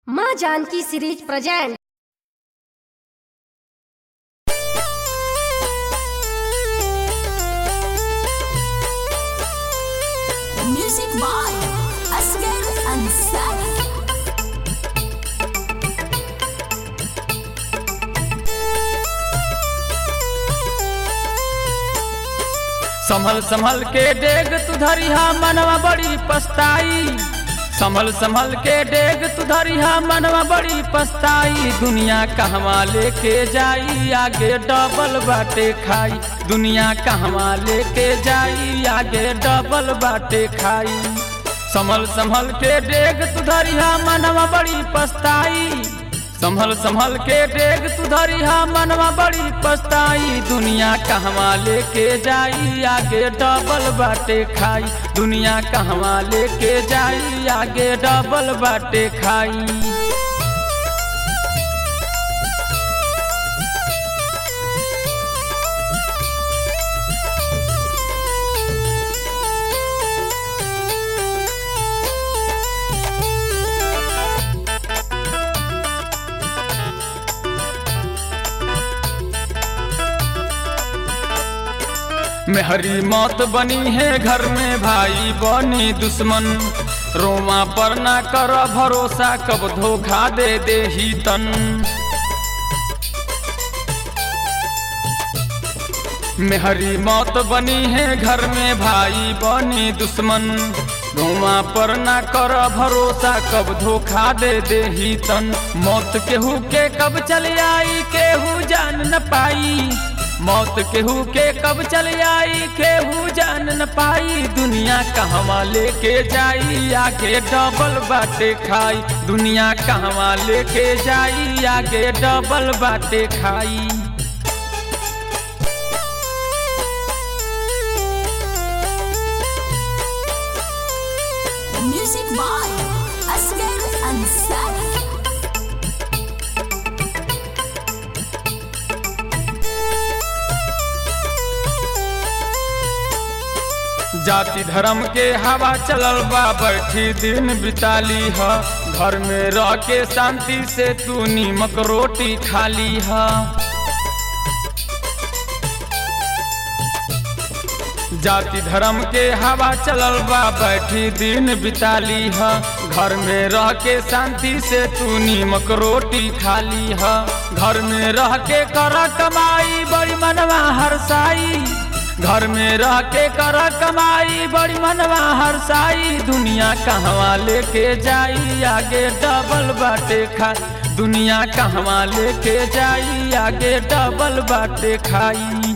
माँ Janaki series present. Music by Asgar Ansari. संभल संभल के डेग तू धरिहा मनवा बड़ी पछताई। संभल संभल के डेग तू धरिहा मनवा बड़ी पछताई। दुनिया कहवा लेके जाई आगे डबल बाटे खाई। दुनिया कहवा लेके जाई आगे डबल बाटे खाई। संभल संभल के डेग तू धरिहा मनवा बड़ी पछताई। संभल संभल के डेग तू धरिहा मनवा बड़ी पछताई। दुनिया कहवा लेके जाई आगे डबल बाटे खाई। दुनिया कहवा लेके जाई आगे डबल बाटे खाई। मेहरी मौत बनी है घर में भाई बनी दुश्मन। रोमा पर ना कर भरोसा कब धोखा दे ही तन। मेहरी मौत बनी है घर में भाई बनी दुश्मन। रोमा पर ना कर भरोसा कब धोखा दे ही तन। मौत केहू के कब चली आई केहू जान न पाई। मौत केहू के कब चल आई केहू जान न पाई। दुनिया कहवा लेके जाई आगे डबल बाटे खाई। दुनिया कहवा लेके जाई आगे डबल बाटे खाई। Music by Asgar Ansari. जाति धर्म के हवा चलल बा बैठी दिन बिताली ह। घर में रह के शांति से तू नीमक रोटी खाली ह। जाति धर्म के हवा चलल बा बैठी दिन बिताली ह। घर में रह के शांति से तू नीमक रोटी खाली ह। घर में रह के कर कमाई बड़ी मनवा हरसाई। घर में रह के कर कमाई बड़ी मनवा हरसाई। दुनिया कहवा लेके जाई आगे डबल बाटे खाई। दुनिया कहवा लेके जाई आगे डबल बाटे खाई।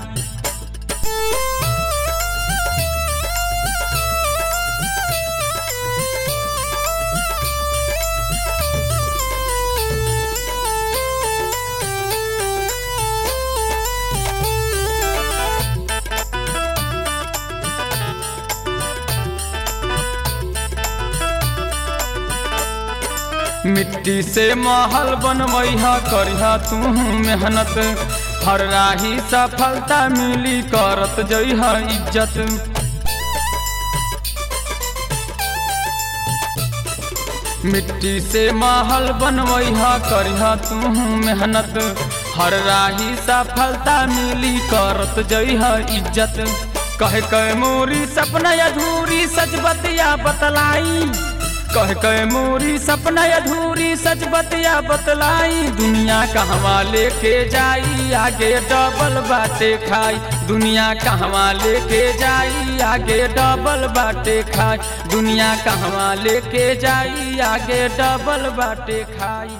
मिट्टी से महल बनवैहा करिहा तू मेहनत। हर राही सफलता मिली करत जइहा इज्जत। मिट्टी से महल बनवैहा करिहा तू मेहनत। हर राही सफलता मिली करत जइहा इज्जत। कह कह मोरी सपना अधूरी सच बतिया बतलाई। कह कह मोरी सपना अधूरी सच बतिया बतलाई। दुनिया कहवा लेके जाई आगे डबल बाटे खाई। दुनिया कहवा लेके जाई आगे डबल बाटे खाई। दुनिया कहवा लेके जाई आगे डबल बाटे खाई।